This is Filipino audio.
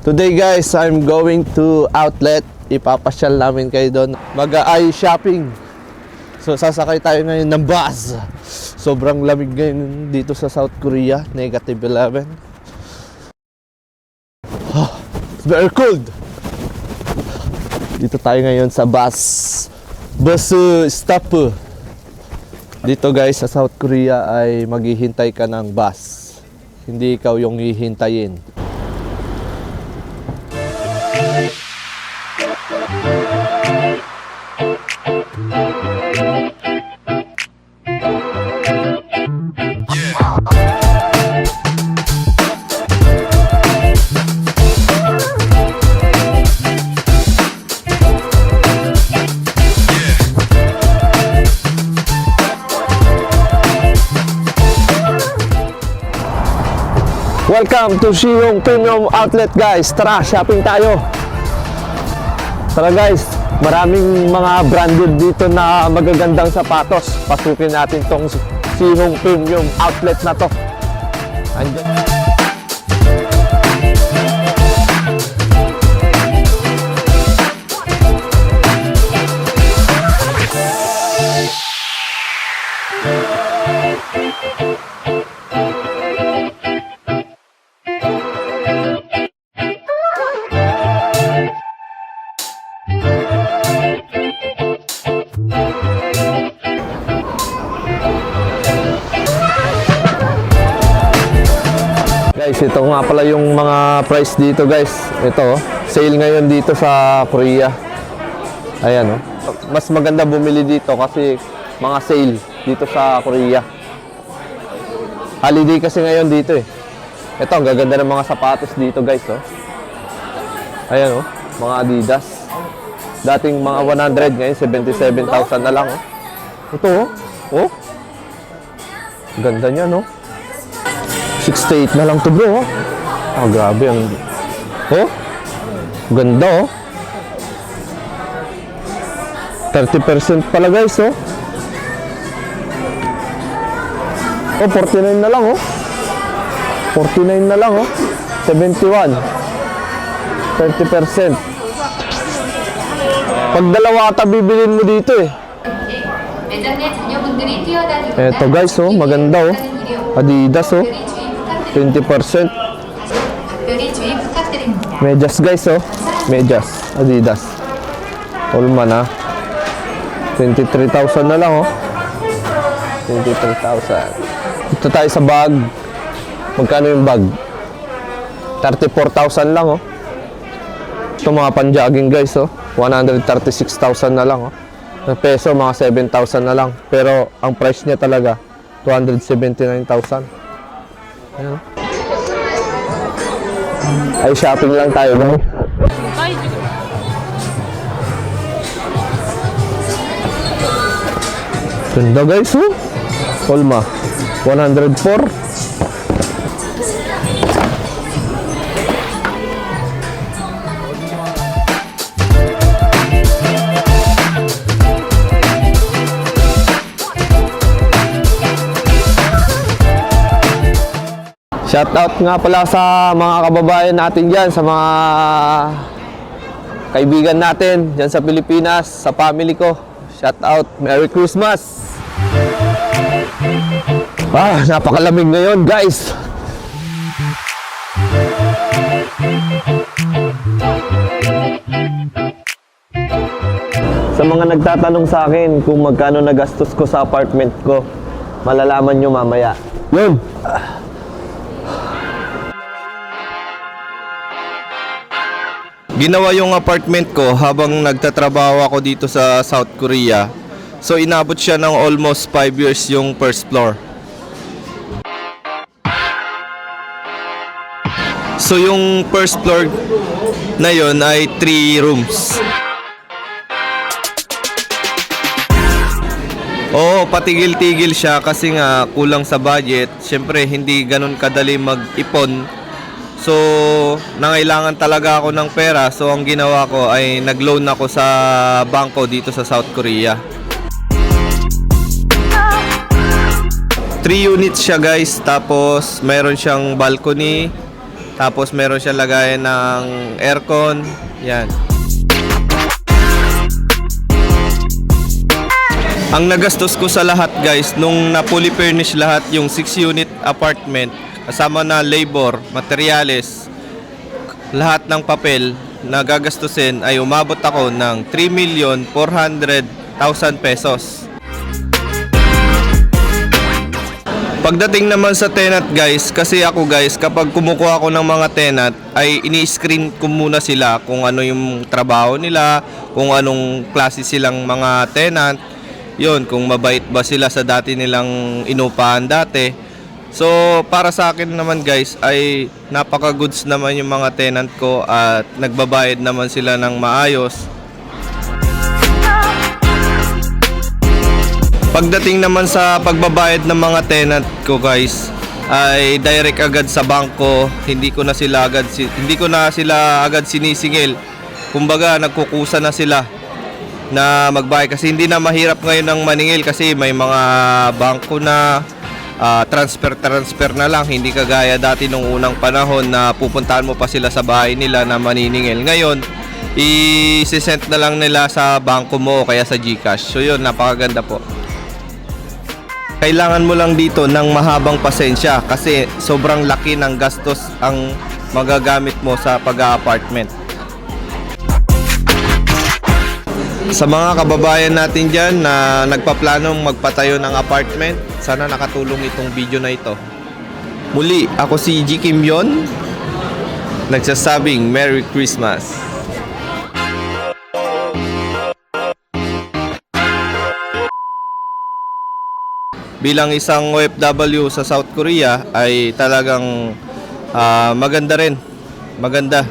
Today guys, I'm going to outlet. Ipapasyal namin kayo doon. Mag-eye shopping. So sasakay tayo ngayon ng bus. Sobrang lamig ngayon dito sa South Korea. -11. It's very cold. Dito tayo ngayon sa bus stop. Dito guys sa South Korea ay maghihintay ka ng bus. Hindi ikaw yung hihintayin. Welcome to Shihong Premium Outlet guys. Tara, shopping tayo. Tara guys, maraming mga branded dito na magagandang sapatos. Pasukin natin tong Shihong Premium Outlet na to. Andyan. Guys, ito nga pala yung mga price dito guys. Ito, sale ngayon dito sa Korea. Ayan, mas maganda bumili dito kasi mga sale dito sa Korea. Holiday kasi ngayon dito eh. Ito, ang gaganda ng mga sapatos dito guys. Ayan, mga Adidas. Dating mga 100, ngayon 77,000 na lang. Ito, ganda niya, no? 68 na lang to bro. Grabe ang ganda 30% pala guys 49 na lang 49 na lang 71 30%. Pag dalawa ata bibilin mo dito eh. Eto guys maganda Adidas 20%. Medyas guys medyas Adidas Allman 23,000 na lang 23,000. Ito tayo sa bag. Magkano yung bag? 34,000 lang Ito mga pan-jogging guys 136,000 na lang ng peso mga 7,000 na lang. Pero ang price niya talaga 279,000. Ayan. Ay shopping lang tayo guys. Ganda guys Olma 104. Shoutout nga pala sa mga kababayan natin dyan, sa mga kaibigan natin dyan sa Pilipinas, sa family ko. Shoutout, Merry Christmas! Napakalamig ngayon guys! Sa mga nagtatanong sa akin kung magkano nagastos ko sa apartment ko, malalaman nyo mamaya. Yun! Ginawa yung apartment ko habang nagtatrabaho ako dito sa South Korea. So inabot siya ng almost 5 years yung first floor. So yung first floor na yun ay 3 rooms. Oo, patigil-tigil siya kasi nga kulang sa budget. Siyempre hindi ganun kadali mag-ipon. So, nangailangan talaga ako ng pera. So, ang ginawa ko ay nag-loan ako sa bangko dito sa South Korea. 3 units siya guys. Tapos, mayroon siyang balcony. Tapos meron siya lagayan ng aircon. Yan. Ang nagastos ko sa lahat guys, nung na fully furnished lahat yung 6-unit apartment, kasama na labor, materyales, lahat ng papel na gagastusin ay umabot ako ng 3,400,000 pesos. Pagdating naman sa tenant guys, kasi ako guys, kapag kumukuha ako ng mga tenant, ay ini-screen ko muna sila kung ano yung trabaho nila, kung anong klase silang mga tenant, yun, kung mabait ba sila sa dati nilang inupahan dati. So, para sa akin naman guys, ay napaka-goods naman yung mga tenant ko at nagbabayad naman sila ng maayos. Pagdating naman sa pagbabayad ng mga tenant ko guys, ay direct agad sa bangko, hindi ko na sila agad sinisingil. Kumbaga, nagkukusa na sila na magbayad kasi hindi na mahirap ngayon ng maningil kasi may mga bangko na transfer na lang, hindi kagaya dati nung unang panahon na pupuntahan mo pa sila sa bahay nila na maniningil. Ngayon, i-send na lang nila sa bangko mo o kaya sa GCash. So yun, napakaganda po. Kailangan mo lang dito ng mahabang pasensya kasi sobrang laki ng gastos ang magagamit mo sa pag-a-apartment. Sa mga kababayan natin dyan na nagpaplanong magpatayo ng apartment, sana nakatulong itong video na ito. Muli, ako si G. Kim Yon, nagsasabing Merry Christmas. Bilang isang OFW sa South Korea ay talagang maganda rin. Maganda.